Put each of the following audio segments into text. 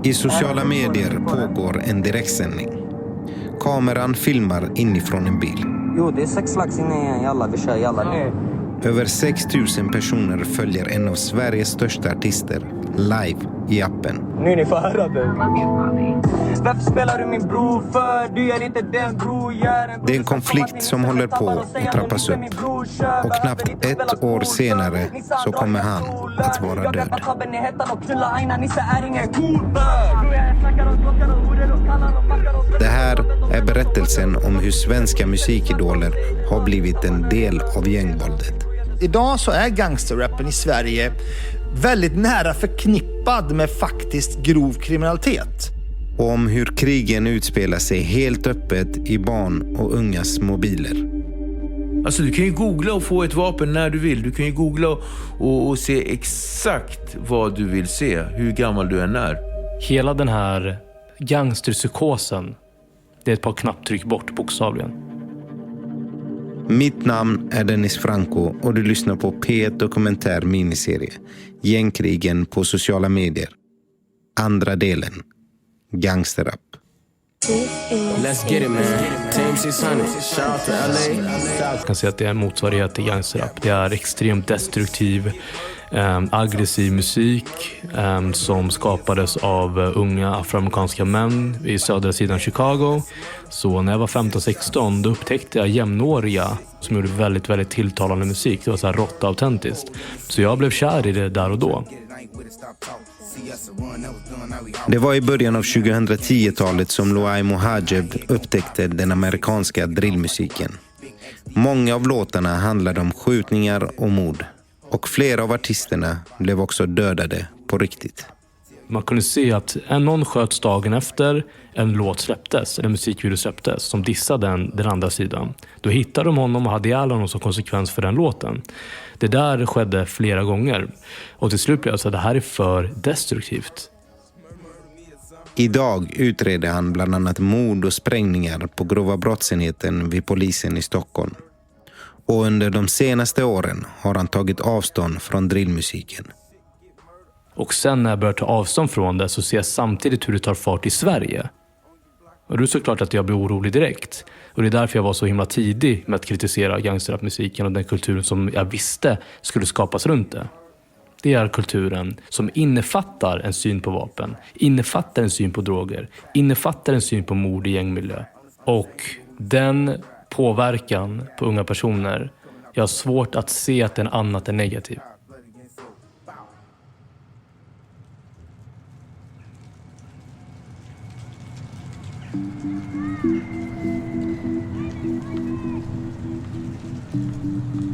I sociala medier pågår en direktsändning. Kameran filmar inifrån en bil. Jo, det är 6 lax inne i alla. Vi kör i alla nu. Över 6 000 personer följer en av Sveriges största artister live i appen. Nu är ni får höra det. Varför spelar du min bror för? Du är inte den bror. Det är en konflikt som håller på att trappas upp. Och knappt 1 år senare så kommer han att vara död. Det här är berättelsen om hur svenska musikidoler har blivit en del av gängvåldet. Idag så är gangsterrappen i Sverige väldigt nära förknippad med faktiskt grov kriminalitet. Och om hur krigen utspelar sig helt öppet i barn och ungas mobiler. Alltså du kan ju googla och få ett vapen när du vill. Du kan ju googla och se exakt vad du vill se, hur gammal du än är. Hela den här gangsterpsykosen, det är ett par knapptryck bort bokstavligen. Mitt namn är Dennis Franco och du lyssnar på P1 Dokumentär miniserie Gängkrigen på sociala medier. Andra delen. Gangsterrap. Let's get it, man. Team 600. Shout to LA. Jag kan säga att det är en motsvarighet till gangsterrap. Det är extremt destruktiv, aggressiv musik som skapades av unga afroamerikanska män i södra sidan Chicago. Så när jag var 15-16 då upptäckte jag jämnåriga som gjorde väldigt, väldigt tilltalande musik. Det var så här rått autentiskt. Så jag blev kär i det där och då. Det var i början av 2010-talet som Luai Mohajeb upptäckte den amerikanska drillmusiken. Många av låtarna handlade om skjutningar och mord. Och flera av artisterna blev också dödade på riktigt. Man kunde se att någon sköts dagen efter en låt släpptes, eller musikvideo släpptes, som dissade den andra sidan. Då hittade de honom och hade ihjäl honom som konsekvens för den låten. Det där skedde flera gånger. Och till slut blev jag så att det här är för destruktivt. Idag utreder han bland annat mord och sprängningar på grova brottsenheten vid polisen i Stockholm. Och under de senaste åren har han tagit avstånd från drillmusiken. Och sen när jag börjar ta avstånd från det så ser jag samtidigt hur det tar fart i Sverige. Och det är såklart att jag blir orolig direkt. Och det är därför jag var så himla tidig med att kritisera gangsterrapmusiken och den kulturen som jag visste skulle skapas runt det. Det är kulturen som innefattar en syn på vapen, innefattar en syn på droger, innefattar en syn på mord i gängmiljö. Och den påverkan på unga personer, jag har svårt att se att den annat är negativ.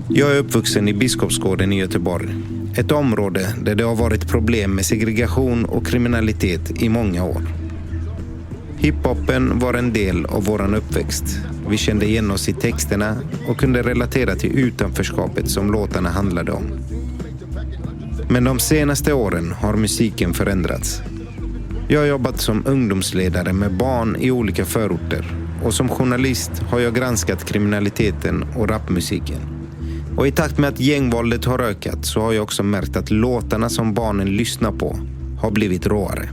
Jag är uppvuxen i Biskopsgården i Göteborg. Ett område där det har varit problem med segregation och kriminalitet i många år. Hiphopen var en del av våran uppväxt. Vi kände igen oss i texterna och kunde relatera till utanförskapet som låtarna handlade om. Men de senaste åren har musiken förändrats. Jag har jobbat som ungdomsledare med barn i olika förorter och som journalist har jag granskat kriminaliteten och rapmusiken. Och i takt med att gängvåldet har ökat så har jag också märkt att låtarna som barnen lyssnar på har blivit råare.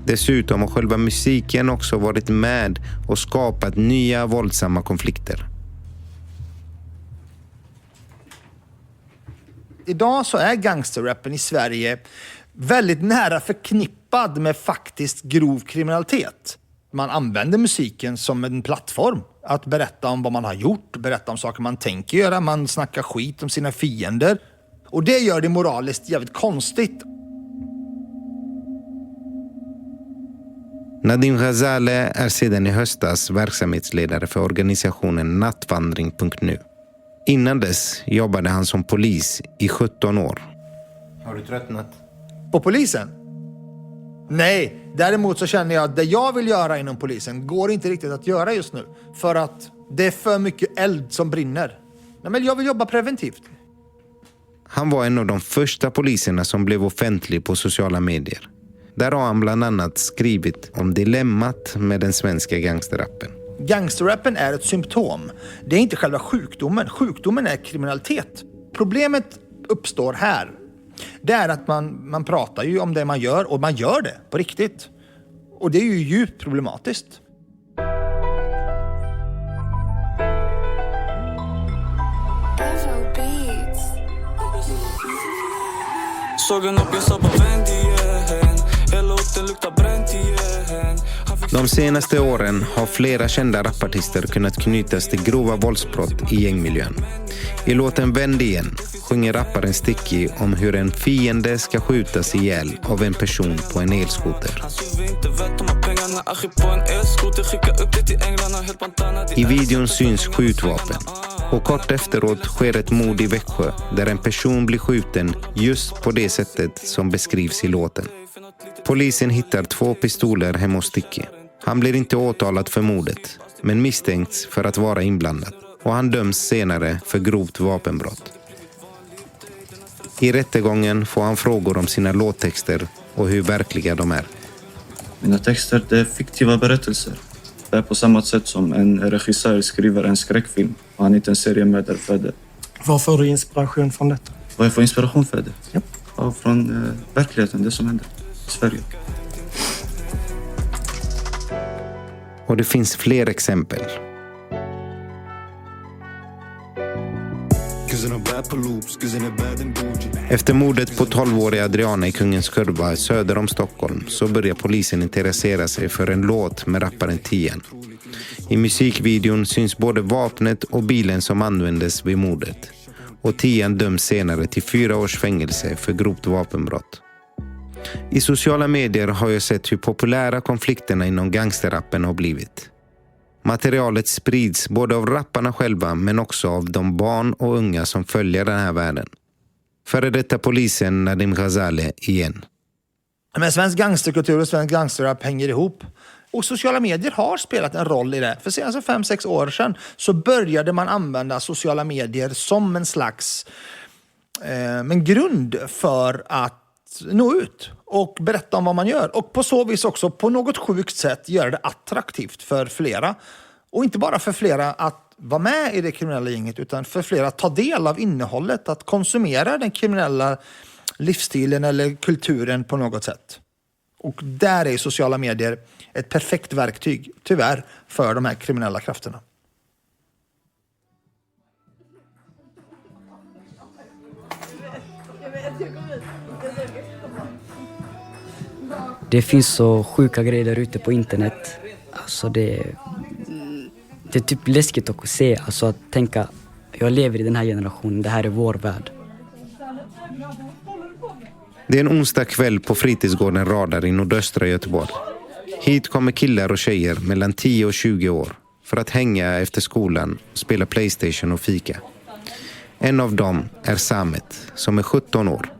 Dessutom har själva musiken också varit med och skapat nya våldsamma konflikter. Idag så är gangsterrappen i Sverige väldigt nära förknippad med faktiskt grov kriminalitet. Man använder musiken som en plattform att berätta om vad man har gjort, berätta om saker man tänker göra, man snackar skit om sina fiender. Och det gör det moraliskt jävligt konstigt. Nadim Ghazaleh är sedan i höstas verksamhetsledare för organisationen Nattvandring.nu. Innan dess jobbade han som polis i 17 år. Har du tröttnat? På polisen? Nej, däremot så känner jag att det jag vill göra inom polisen går inte riktigt att göra just nu. För att det är för mycket eld som brinner. Nej, men jag vill jobba preventivt. Han var en av de första poliserna som blev offentlig på sociala medier. Där har han bland annat skrivit om dilemmat med den svenska gangsterrappen. Gangsterrappen är ett symptom. Det är inte själva sjukdomen. Sjukdomen är kriminalitet. Problemet uppstår här. det är att man pratar ju om det man gör och man gör det på riktigt. Och det är ju djupt problematiskt. De senaste åren har flera kända rapartister kunnat knytas till grova våldsbrott i gängmiljön. I låten Vänd igen sjunger rapparen Sticky om hur en fiende ska skjutas ihjäl av en person på en elskoter. I videon syns skjutvapen och kort efteråt sker ett mord i Växjö där en person blir skjuten just på det sättet som beskrivs i låten. Polisen hittar 2 pistoler hemma hos Sticky. Han blir inte åtalad för mordet, men misstänks för att vara inblandad. Och han döms senare för grovt vapenbrott. I rättegången får han frågor om sina låttexter och hur verkliga de är. Mina texter är fiktiva berättelser. Det är på samma sätt som en regissör skriver en skräckfilm och han är inte en seriemördare för det. Var får du inspiration från detta? Vad jag får inspiration för det? Ja. Ja, från verkligheten, det som händer i Sverige. Och det finns fler exempel. Efter mordet på 12-åriga Adriana i Kungens Kurva söder om Stockholm så börjar polisen intressera sig för en låt med rapparen Tian. I musikvideon syns både vapnet och bilen som användes vid mordet. Och Tian döms senare till 4 års fängelse för grovt vapenbrott. I sociala medier har jag sett hur populära konflikterna inom gangsterrappen har blivit. Materialet sprids både av rapparna själva men också av de barn och unga som följer den här världen. Före detta polisen Nadim Ghazali igen. Men svensk gangsterkultur och svensk gangsterrap hänger ihop. Och sociala medier har spelat en roll i det. För senaste 5-6 år sedan så började man använda sociala medier som en slags grund för att nå ut och berätta om vad man gör. Och på så vis också på något sjukt sätt göra det attraktivt för flera. Och inte bara för flera att vara med i det kriminella gänget utan för flera att ta del av innehållet, att konsumera den kriminella livsstilen eller kulturen på något sätt. Och där är sociala medier ett perfekt verktyg, tyvärr, för de här kriminella krafterna. Det finns så sjuka grejer där ute på internet. Alltså det är typ läskigt att se, alltså att tänka, jag lever i den här generationen, det här är vår värld. Det är en onsdag kväll på fritidsgården Radar i nordöstra Göteborg. Hit kommer killar och tjejer mellan 10 och 20 år för att hänga efter skolan, spela PlayStation och fika. En av dem är Samet som är 17 år.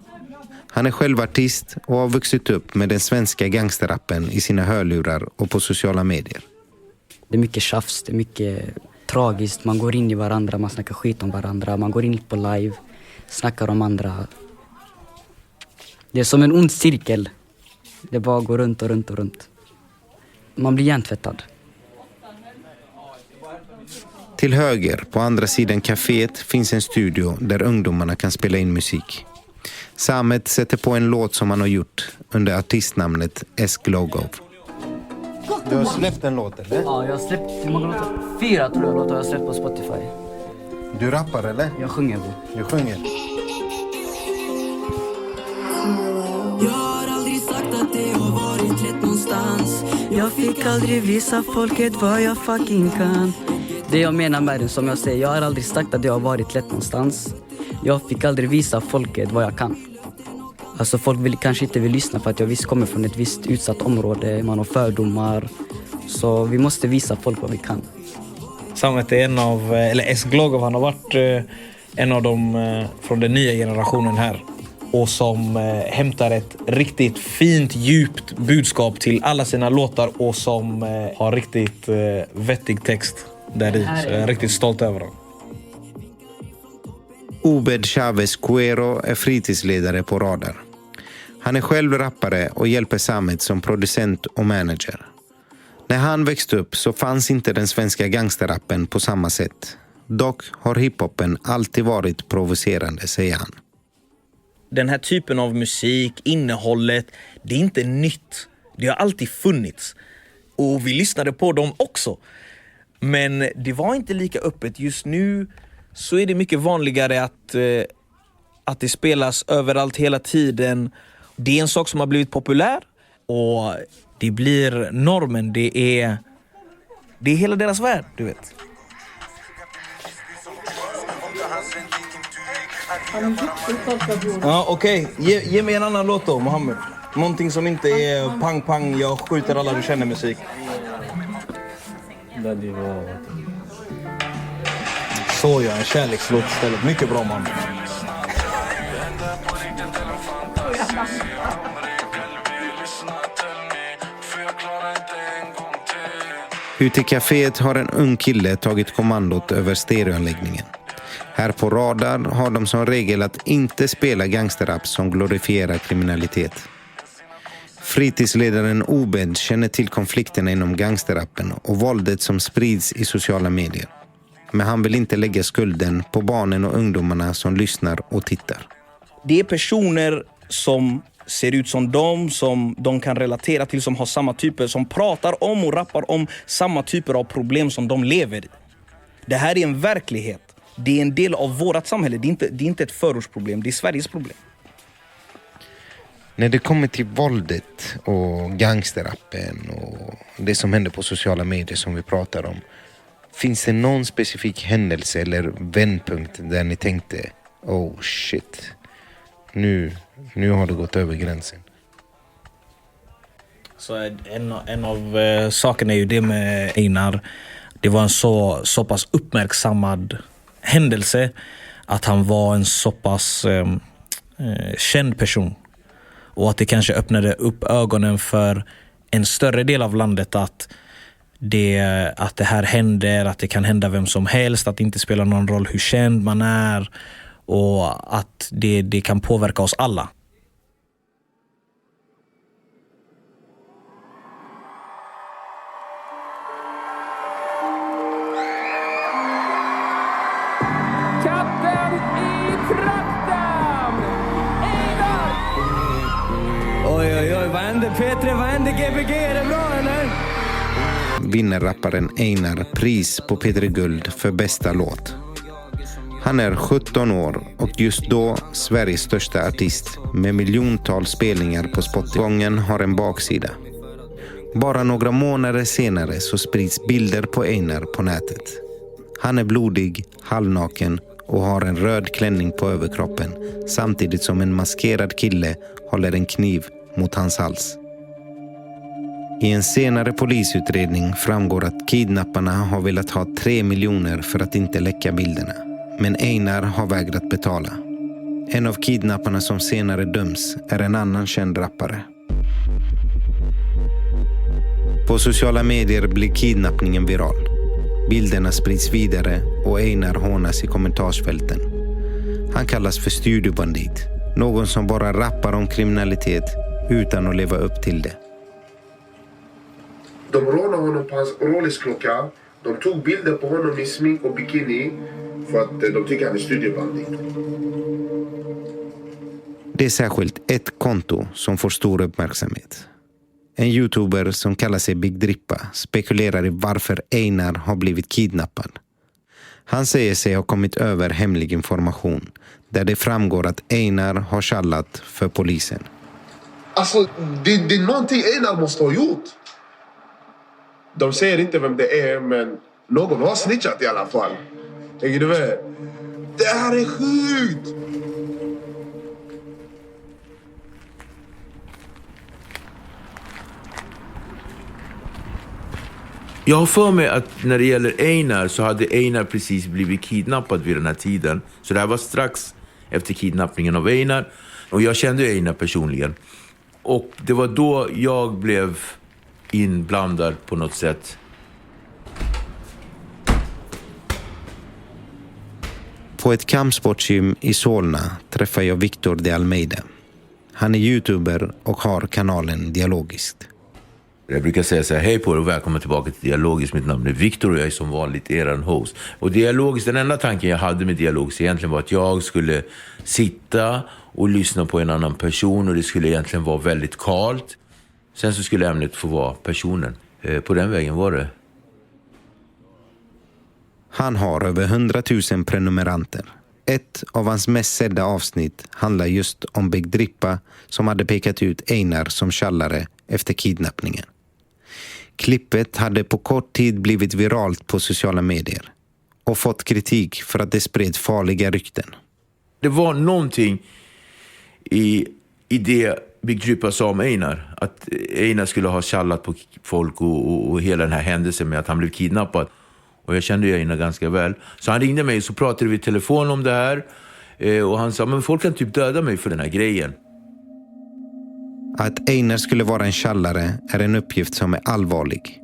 Han är själv artist och har vuxit upp med den svenska gangsterrappen i sina hörlurar och på sociala medier. Det är mycket tjafs, det är mycket tragiskt. Man går in i varandra, man snackar skit om varandra. Man går in på live, snackar om andra. Det är som en ond cirkel. Det bara går runt och runt och runt. Man blir hjärntvättad. Till höger, på andra sidan kaféet, finns en studio där ungdomarna kan spela in musik. Samet sätter på en låt som han har gjort under artistnamnet S-Glogov. Du har släppt en låt, eller? Ja, jag har släppt hur många låtar? 4 tror jag låtar jag har släppt på Spotify. Du rappar, eller? Jag sjunger på. Du sjunger? Jag har aldrig sagt att det har varit lätt någonstans. Jag fick aldrig visa folket vad jag fucking kan. Det jag menar med det, som jag säger, jag har aldrig sagt att det har varit lätt någonstans. Jag fick aldrig visa folket vad jag kan. Alltså folk kanske inte vill lyssna för att jag visst kommer från ett visst utsatt område. Man har fördomar. Så vi måste visa folk vad vi kan. Samet är en av, eller S-Glogov, han har varit en av dem från den nya generationen här. Och som hämtar ett riktigt fint, djupt budskap till alla sina låtar. Och som har riktigt vettig text där i. Så jag är riktigt stolt över dem. Obed Chavez Cuero är fritidsledare på Radar. Han är själv rappare och hjälper Samet som producent och manager. När han växte upp så fanns inte den svenska gangsterrappen på samma sätt. Dock har hiphopen alltid varit provocerande, säger han. den här typen av musik, innehållet, det är inte nytt. Det har alltid funnits. Och vi lyssnade på dem också. Men det var inte lika öppet. Just nu så är det mycket vanligare att det spelas överallt hela tiden. Det är en sak som har blivit populär och det blir normen. Det är hela deras värld, du vet. Ja, okej. Ge mig en annan låt då, Mohammed. Någonting som inte är pang pang, jag skjuter alla du känner musik. Så en kärlekslåt istället. Mycket bra, man. Ute i kaféet har en ung kille tagit kommandot över stereoanläggningen. Här på Radar har de som regel att inte spela gangsterrap som glorifierar kriminalitet. Fritidsledaren Obed känner till konflikterna inom gangsterrappen och våldet som sprids i sociala medier. Men han vill inte lägga skulden på barnen och ungdomarna som lyssnar och tittar. Det är personer som ser ut som de kan relatera till, som har samma typer, som pratar om och rappar om samma typer av problem som de lever i. Det här är en verklighet. Det är en del av vårt samhälle. Det är inte ett förortsproblem, det är Sveriges problem. När det kommer till våldet och gangsterrappen och det som händer på sociala medier som vi pratar om, finns det någon specifik händelse eller vändpunkt där ni tänkte, oh shit, nu har det gått över gränsen? Så en av sakerna är ju det med Einar. Det var en så pass uppmärksammad händelse att han var en så pass känd person. Och att det kanske öppnade upp ögonen för en större del av landet att det här händer, att det kan hända vem som helst, att det inte spelar någon roll hur känd man är och att det kan påverka oss alla. Katten i trakten! Einar! Oj, vad händer P3? Vad händer Gbg? Är det bra eller? Vinner rapparen Einar pris på P3 Guld för bästa låt. Han är 17 år och just då Sveriges största artist med miljontals spelningar på Spotify. Gången har en baksida. Bara några månader senare så sprids bilder på Einar på nätet. Han är blodig, halvnaken och har en röd klänning på överkroppen samtidigt som en maskerad kille håller en kniv mot hans hals. I en senare polisutredning framgår att kidnapparna har velat ha 3 miljoner för att inte läcka bilderna. Men Einar har vägrat betala. En av kidnapparna som senare döms är en annan känd rappare. På sociala medier blir kidnappningen viral. Bilderna sprids vidare och Einar hånas i kommentarsfälten. Han kallas för studiobandit. Någon som bara rappar om kriminalitet utan att leva upp till det. De rånade honom på hans Rolex-klocka. De tog bilder på honom i smink och bikini för att de tycker han är studiebandit. Det är särskilt ett konto som får stor uppmärksamhet. En youtuber som kallar sig Big Drippa spekulerar i varför Einar har blivit kidnappad. Han säger sig ha kommit över hemlig information där det framgår att Einar har kallat för polisen. Alltså, det är någonting Einar måste ha gjort. De säger inte vem det är, men någon har snitchat i alla fall. Tänker du med? Det här är sjukt! Jag har för mig att när det gäller Einar så hade Einar precis blivit kidnappad vid den här tiden. Så det här var strax efter kidnappningen av Einar. Och jag kände Einar personligen. Och det var då jag blev inblandad på något sätt. På ett kampsportgym i Solna träffar jag Victor de Almeida. Han är youtuber och har kanalen Dialogiskt. Jag brukar säga så här: hej på er och välkommen tillbaka till Dialogiskt. Mitt namn är Viktor och jag är som vanligt eran host. Och Dialogiskt, den enda tanken jag hade med Dialogiskt egentligen var att jag skulle sitta och lyssna på en annan person och det skulle egentligen vara väldigt kallt. Sen så skulle ämnet få vara personen. På den vägen var det. Han har över 100 000 prenumeranter. Ett av hans mest sedda avsnitt handlar just om Big Drippa som hade pekat ut Einar som tjallare efter kidnappningen. Klippet hade på kort tid blivit viralt på sociala medier och fått kritik för att det spred farliga rykten. Det var någonting i det Big Drippa sa om Einar. Att Einar skulle ha tjallat på folk och hela den här händelsen med att han blev kidnappad. Och jag kände Einar ganska väl. Så han ringde mig så pratade vi i telefon om det här. Och han sa, men folk kan typ döda mig för den här grejen. Att Einar skulle vara en tjallare är en uppgift som är allvarlig.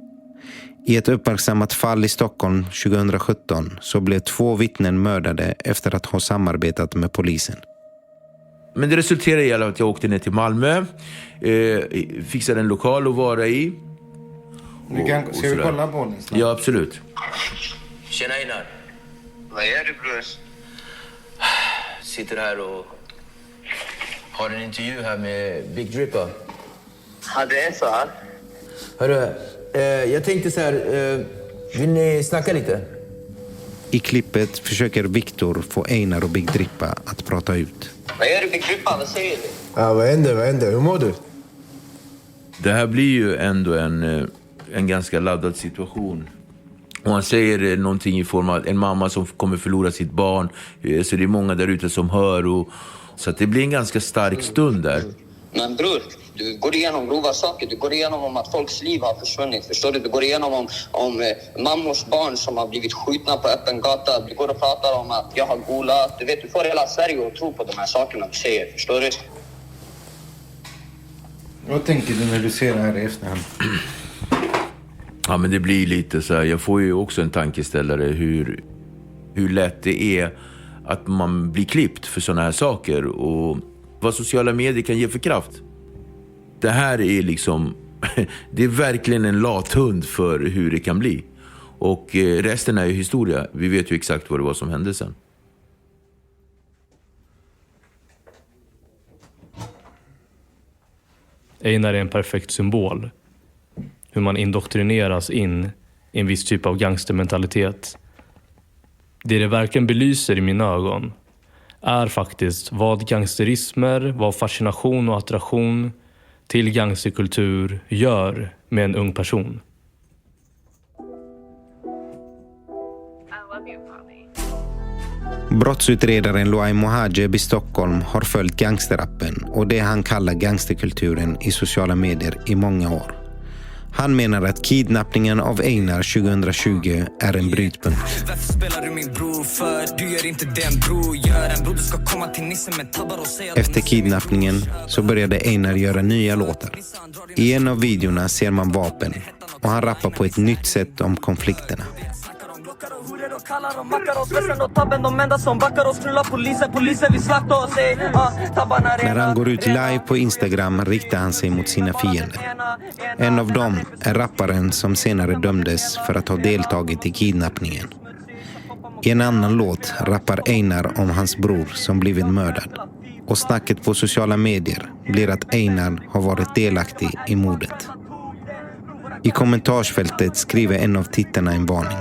I ett uppmärksammat fall i Stockholm 2017 så blev 2 vittnen mördade efter att ha samarbetat med polisen. Men det resulterade i att jag åkte ner till Malmö. Fixade en lokal att vara i. Ska vi kolla på den? Ja, absolut. Tjena Einar. Vad är det, brus? Sitter här och har en intervju här med Big Drippa. Ja, det är så här. Hörru, jag tänkte så här, vill ni snacka lite? I klippet försöker Viktor få Einar och Big Drippa att prata ut. Vad är det, Big Drippa? Vad säger du? Ja, vad händer? Hur mår du? Det här blir ju ändå en ganska laddad situation. Och han säger någonting i form av en mamma som kommer förlora sitt barn. Så det är många där ute som hör. Så att det blir en ganska stark stund där. Men bror, du går igenom grova saker. Du går igenom om att folks liv har försvunnit. Förstår du? Du går igenom om mammors barn som har blivit skjutna på öppen gata. Du går och pratar om att jag har golat. Du vet, du får hela Sverige att tro på de här sakerna du säger. Förstår du? Vad tänker du när du ser det här i efterhand? Ja, men det blir lite så här. Jag får ju också en tankeställare hur lätt det är att man blir klippt för såna här saker och vad sociala medier kan ge för kraft. Det här är liksom det är verkligen en lathund för hur det kan bli. Och resten är ju historia. Vi vet ju exakt vad det var som hände sen. Einar är en perfekt symbol. Hur man indoktrineras in i en viss typ av gangstermentalitet. Det verkligen belyser i mina ögon är faktiskt vad gangsterismer, vad fascination och attraktion till gangsterkultur gör med en ung person. Brottsutredaren Luay Mohajeb i Stockholm har följt gangsterrappen och det han kallar gangsterkulturen i sociala medier i många år. Han menar att kidnappningen av Einar 2020 är en brytpunkt. Efter kidnappningen så började Einar göra nya låtar. I en av videorna ser man vapen och han rappar på ett nytt sätt om konflikterna. När han går ut live på Instagram riktar han sig mot sina fiender. En av dem är rapparen som senare dömdes för att ha deltagit i kidnappningen. I en annan låt rappar Einar om hans bror som blivit mördad. Och snacket på sociala medier blir att Einar har varit delaktig i mordet. I kommentarsfältet skriver en av tittarna en varning.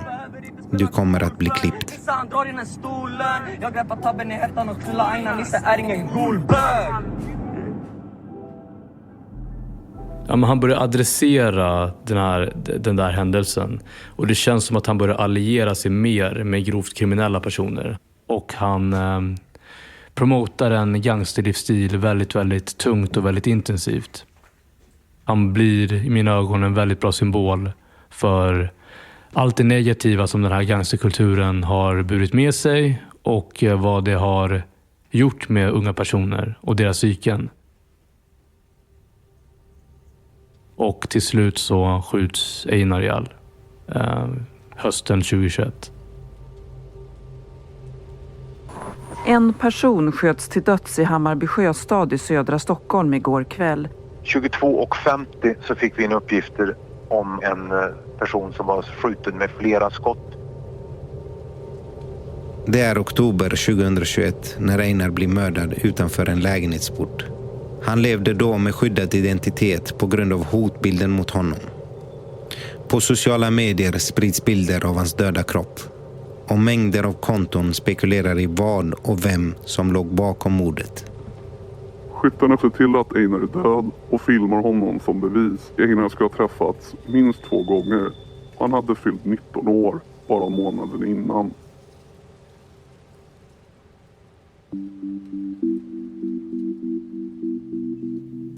Du kommer att bli klippt. Ja, men han börjar adressera den där händelsen. Och det känns som att han börjar alliera sig mer med grovt kriminella personer. Och han promotar en gangsterlivsstil väldigt, väldigt tungt och väldigt intensivt. Han blir i mina ögon en väldigt bra symbol för allt det negativa som den här gangsterkulturen har burit med sig och vad det har gjort med unga personer och deras psyken. Och till slut så skjuts Einar ihjäl hösten 2021. En person sköts till döds i Hammarby sjöstad i södra Stockholm igår kväll. 22:50 så fick vi in uppgifter om en person som var skjuten med flera skott. Det är oktober 2021 när Einar blir mördad utanför en lägenhetsport. Han levde då med skyddad identitet på grund av hotbilden mot honom. På sociala medier sprids bilder av hans döda kropp. Och mängder av konton spekulerar i vad och vem som låg bakom mordet. Skyttarna ser till att Einar är död och filmar honom som bevis. Einar ska ha träffats minst 2 gånger. Han hade fyllt 19 år bara månaden innan.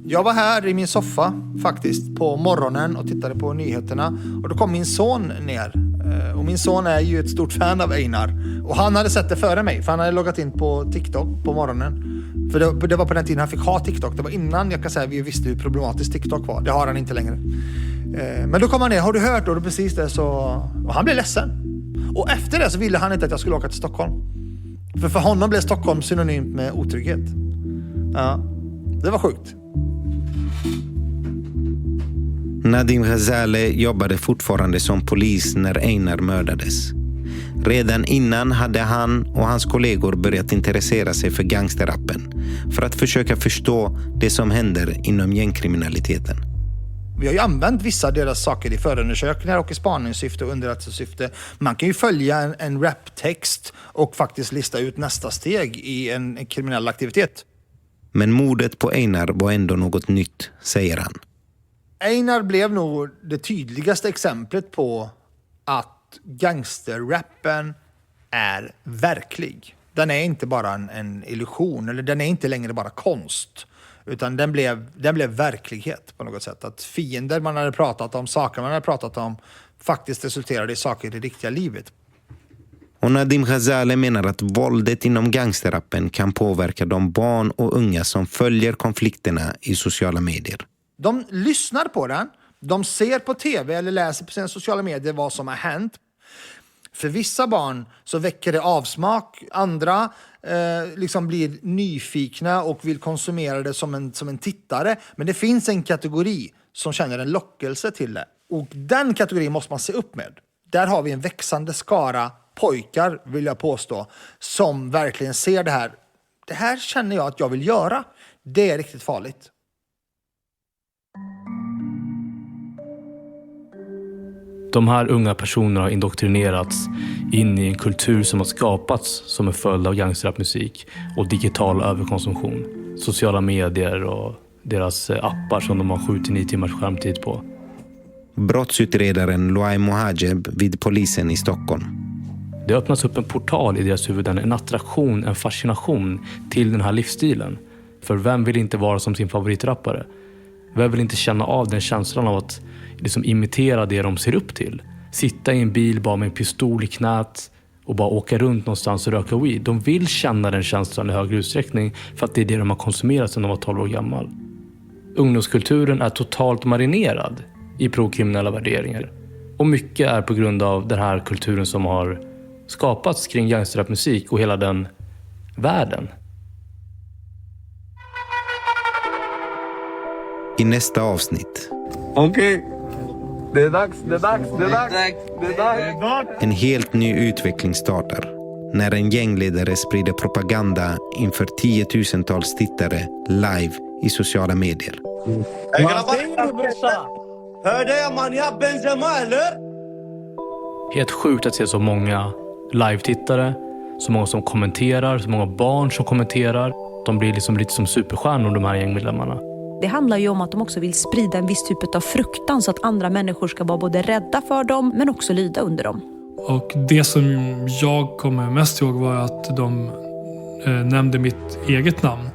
Jag var här i min soffa faktiskt på morgonen och tittade på nyheterna. Och då kom min son ner. Och min son är ju ett stort fan av Einar. Och han hade sett det före mig, för han hade loggat in på TikTok på morgonen. För det var på den tiden han fick ha TikTok. Det var innan jag kan säga vi visste hur problematiskt TikTok var. Det har han inte längre. Men då kom han ner, har du hört? Och då precis det så... Och han blev ledsen. Och efter det så ville han inte att jag skulle åka till Stockholm. För honom blev Stockholm synonymt med otrygghet. Ja, det var sjukt. Nadim Ghazaleh jobbade fortfarande som polis när Einar mördades. Redan innan hade han och hans kollegor börjat intressera sig för gangsterrappen för att försöka förstå det som händer inom gängkriminaliteten. Vi har ju använt vissa av deras saker i förundersökningar och i spaningssyfte och underrättelsesyfte. Man kan ju följa en raptext och faktiskt lista ut nästa steg i en kriminell aktivitet. Men mordet på Einar var ändå något nytt, säger han. Einar blev nog det tydligaste exemplet på att gangsterrappen är verklig. Den är inte bara en illusion, eller den är inte längre bara konst. Utan den blev verklighet på något sätt. Att fiender man hade pratat om, saker man hade pratat om, faktiskt resulterade i saker i det riktiga livet. Och Nadim Ghazaleh menar att våldet inom gangsterrappen kan påverka de barn och unga som följer konflikterna i sociala medier. De lyssnar på den, de ser på tv eller läser på sina sociala medier vad som har hänt. För vissa barn så väcker det avsmak, andra liksom blir nyfikna och vill konsumera det som en tittare. Men det finns en kategori som känner en lockelse till det. Och den kategorin måste man se upp med. Där har vi en växande skara pojkar, vill jag påstå, som verkligen ser det här. Det här känner jag att jag vill göra. Det är riktigt farligt. De här unga personerna har indoktrinerats in i en kultur som har skapats som en följd av gangsterrapmusik och digital överkonsumtion. Sociala medier och deras appar som de har 7-9 timmars skärmtid på. Brottsutredaren Loai Mohajeb vid polisen i Stockholm. Det öppnas upp en portal i deras huvuden, en attraktion, en fascination till den här livsstilen. För vem vill inte vara som sin favoritrappare? Vem vill inte känna av den känslan av att liksom imitera det de ser upp till? Sitta i en bil bara med en pistol i knät och bara åka runt någonstans och röka weed. De vill känna den känslan i högre utsträckning för att det är det de har konsumerat sedan de var 12 år gammal. Ungdomskulturen är totalt marinerad i prokriminella värderingar. Och mycket är på grund av den här kulturen som har skapats kring gangsterrapmusik och hela den världen. I nästa avsnitt. Okej. Det är dags. En helt ny utveckling startar. När en gängledare sprider propaganda inför 10-tusentals tittare live i sociala medier. Hörde jag man, jag Benzema eller? Helt sjukt att se så många live-tittare, så många som kommenterar, så många barn som kommenterar. De blir liksom lite som superstjärnor, de här gängmedlemmarna. Det handlar ju om att de också vill sprida en viss typ av fruktan så att andra människor ska vara både rädda för dem men också lyda under dem. Och det som jag kommer mest ihåg var att de nämnde mitt eget namn.